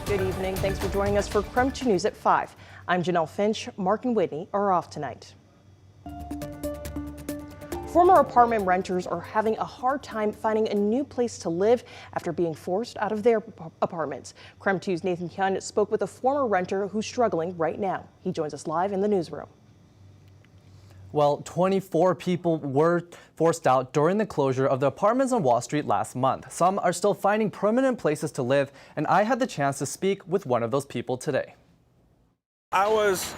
Good evening. Thanks for joining us for KREM 2 News at 5. I'm Janelle Finch. Mark and Whitney are off tonight. Former apartment renters are having a hard time finding a new place to live after being forced out of their apartments. KREM 2's Nathan Hyun spoke with a former renter who's struggling right now. He joins us live in the newsroom. Well, 24 people were forced out during the closure of the apartments on Wall Street last month. Some are still finding permanent places to live, and I had the chance to speak with one of those people today. I was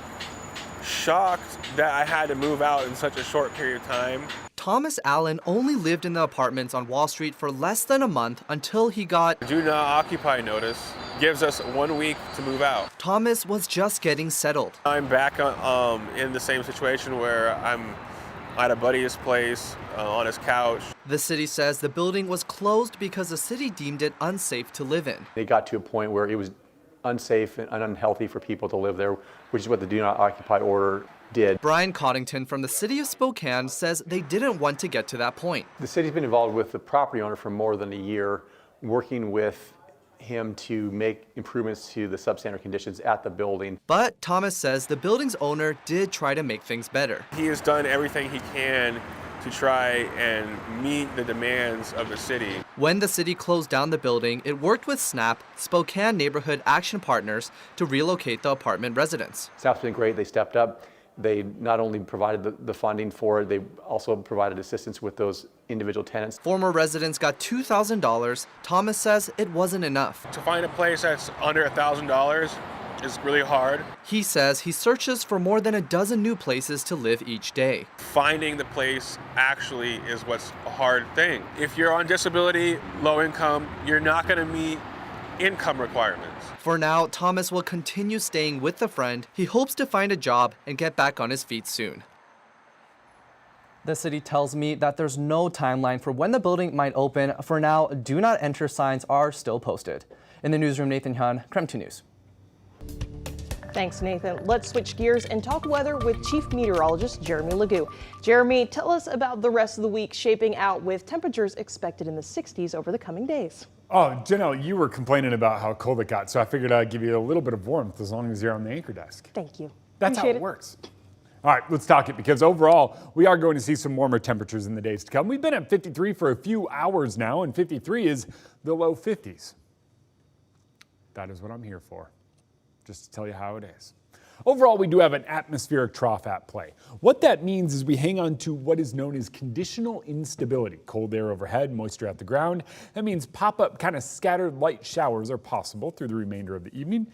shocked that I had to move out in such a short period of time. Thomas Allen only lived in the apartments on Wall Street for less than a month until he got Do not occupy notice. Gives us 1 week to move out. Thomas was just getting settled. I'm back in the same situation where I'm at a buddy's place on his couch. The city says the building was closed because the city deemed it unsafe to live in. It got to a point where it was unsafe and unhealthy for people to live there, which is what the Do Not Occupy order did. Brian Coddington from the city of Spokane says they didn't want to get to that point. The city's been involved with the property owner for more than a year, working with him to make improvements to the substandard conditions at the building. But Thomas says the building's owner did try to make things better. He has done everything he can to try and meet the demands of the city. When the city closed down the building, it worked with SNAP, Spokane Neighborhood Action Partners, to relocate the apartment residents. Staff's been great. They stepped up. They not only provided the funding for it, they also provided assistance with those individual tenants. Former residents got $2,000. Thomas says it wasn't enough. To find a place that's under $1,000 is really hard. He says he searches for more than a dozen new places to live each day. Finding the place actually is what's a hard thing. If you're on disability, low income, you're not going to meet income requirements. For now, Thomas will continue staying with a friend. He hopes to find a job and get back on his feet soon. The city tells me that there's no timeline for when the building might open. For now, do not enter signs are still posted. In the newsroom, Nathan Hyun, KREM 2 News. Thanks, Nathan. Let's switch gears and talk weather with Chief Meteorologist Jeremy Legoo. Jeremy, tell us about the rest of the week shaping out with temperatures expected in the 60s over the coming days. Oh, Janelle, you were complaining about how cold it got, so I figured I'd give you a little bit of warmth as long as you're on the anchor desk. Thank you. That's how it works. All right, let's talk it, because overall, we are going to see some warmer temperatures in the days to come. We've been at 53 for a few hours now, and 53 is the low 50s. That is what I'm here for, just to tell you how it is. Overall, we do have an atmospheric trough at play. What that means is we hang on to what is known as conditional instability. Cold air overhead, moisture at the ground. That means pop-up kind of scattered light showers are possible through the remainder of the evening.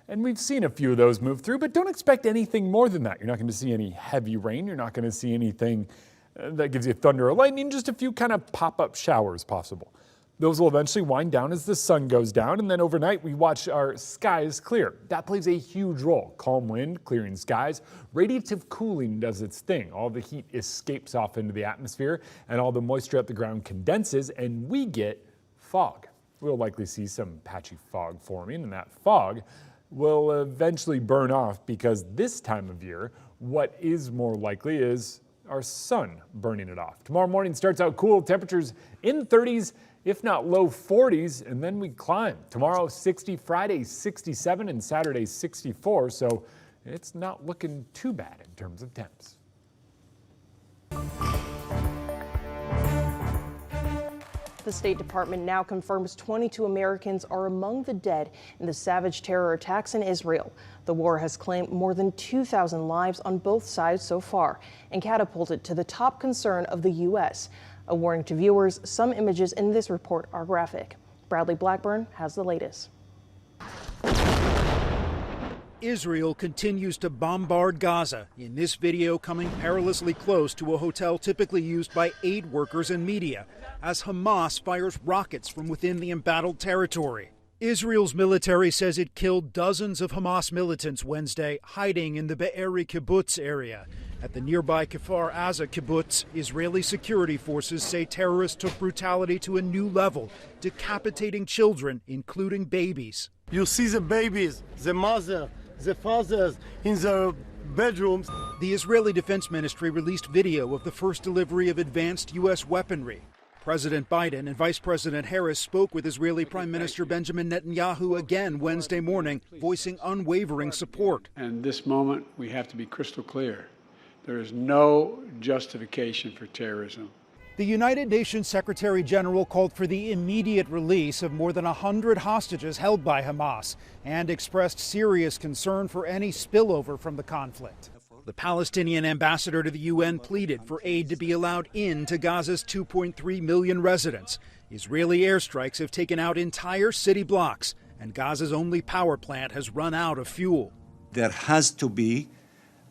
And we've seen a few of those move through, but don't expect anything more than that. You're not going to see any heavy rain. You're not going to see anything that gives you thunder or lightning, just a few kind of pop-up showers possible. Those will eventually wind down as the sun goes down, and then overnight we watch our skies clear. That plays a huge role. Calm wind, clearing skies. Radiative cooling does its thing. All the heat escapes off into the atmosphere, and all the moisture at the ground condenses, and we get fog. We'll likely see some patchy fog forming, and that fog will eventually burn off, because this time of year, what is more likely is our sun burning it off. Tomorrow morning starts out cool, temperatures in 30s, if not low 40s, and then we climb. Tomorrow 60, Friday 67, and Saturday 64, so it's not looking too bad in terms of temps. The State Department now confirms 22 Americans are among the dead in the savage terror attacks in Israel. The war has claimed more than 2,000 lives on both sides so far and catapulted to the top concern of the U.S. A warning to viewers, some images in this report are graphic. Bradley Blackburn has the latest. Israel continues to bombard Gaza, in this video coming perilously close to a hotel typically used by aid workers and media, as Hamas fires rockets from within the embattled territory. Israel's military says it killed dozens of Hamas militants Wednesday, hiding in the Be'eri kibbutz area. At the nearby Kfar Aza kibbutz, Israeli security forces say terrorists took brutality to a new level, decapitating children, including babies. You see the babies, the mother, the fathers in their bedrooms. The Israeli Defense Ministry released video of the first delivery of advanced U.S. weaponry. President Biden and Vice President Harris spoke with Israeli Prime Minister Benjamin Netanyahu again Wednesday morning, voicing unwavering support. And this moment, we have to be crystal clear. There is no justification for terrorism. The United Nations Secretary General called for the immediate release of more than 100 hostages held by Hamas and expressed serious concern for any spillover from the conflict. The Palestinian ambassador to the UN pleaded for aid to be allowed into Gaza's 2.3 million residents. Israeli airstrikes have taken out entire city blocks, and Gaza's only power plant has run out of fuel. There has to be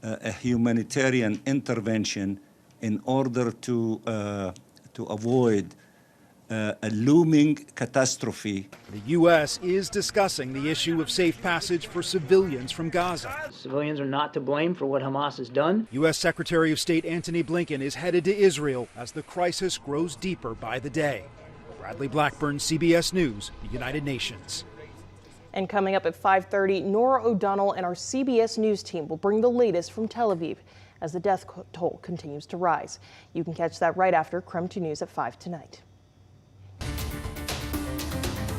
a humanitarian intervention in order to avoid a looming catastrophe. The U.S. is discussing the issue of safe passage for civilians from Gaza. Civilians are not to blame for what Hamas has done. U.S. Secretary of State Antony Blinken is headed to Israel as the crisis grows deeper by the day. Bradley Blackburn, CBS News, the United Nations. And coming up at 5:30, Nora O'Donnell and our CBS News team will bring the latest from Tel Aviv as the death toll continues to rise. You can catch that right after KREM 2 News at 5 tonight.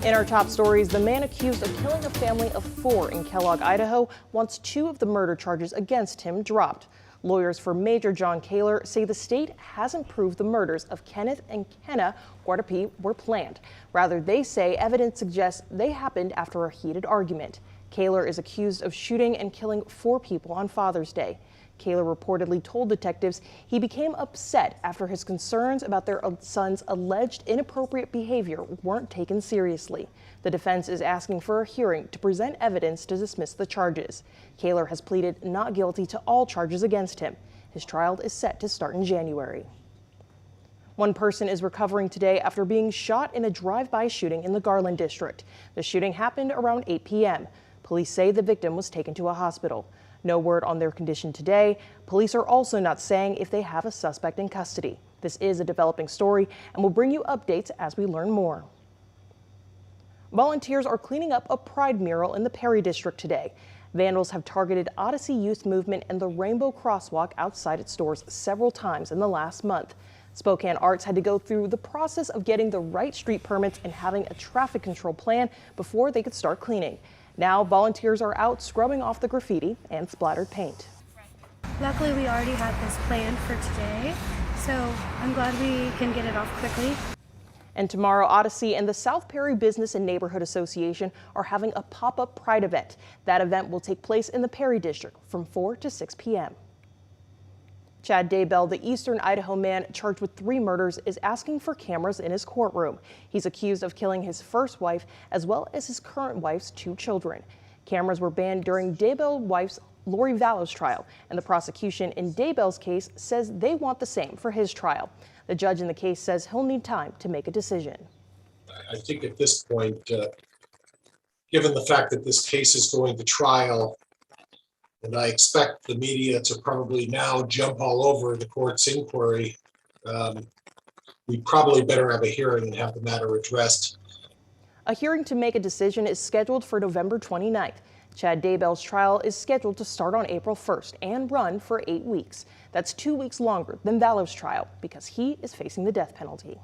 In our top stories, the man accused of killing a family of 4 in Kellogg, Idaho, wants 2 of the murder charges against him dropped. Lawyers for Major John Kaler say the state hasn't proved the murders of Kenneth and Kenna Guardapi were planned. Rather, they say evidence suggests they happened after a heated argument. Kaler is accused of shooting and killing 4 people on Father's Day. Kaler reportedly told detectives he became upset after his concerns about their son's alleged inappropriate behavior weren't taken seriously. The defense is asking for a hearing to present evidence to dismiss the charges. Kaler has pleaded not guilty to all charges against him. His trial is set to start in January. One person is recovering today after being shot in a drive-by shooting in the Garland district. The shooting happened around 8 p.m. Police say the victim was taken to a hospital. No word on their condition today. Police are also not saying if they have a suspect in custody. This is a developing story, and we'll bring you updates as we learn more. Volunteers are cleaning up a pride mural in the Perry district today. Vandals have targeted Odyssey Youth Movement and the Rainbow Crosswalk outside its doors several times in the last month. Spokane Arts had to go through the process of getting the right street permits and having a traffic control plan before they could start cleaning. Now volunteers are out scrubbing off the graffiti and splattered paint. Luckily, we already had this planned for today, so I'm glad we can get it off quickly. And tomorrow, Odyssey and the South Perry Business and Neighborhood Association are having a pop-up Pride event. That event will take place in the Perry District from 4 to 6 p.m. Chad Daybell, the Eastern Idaho man charged with 3 murders, is asking for cameras in his courtroom. He's accused of killing his first wife as well as his current wife's 2 children. Cameras were banned during Daybell's wife's Lori Vallow's trial, and the prosecution in Daybell's case says they want the same for his trial. The judge in the case says he'll need time to make a decision. I think at this point, given the fact that this case is going to trial, and I expect the media to probably now jump all over the court's inquiry, we probably better have a hearing and have the matter addressed. A hearing to make a decision is scheduled for November 29th. Chad Daybell's trial is scheduled to start on April 1st and run for 8 weeks. That's 2 weeks longer than Vallow's trial because he is facing the death penalty.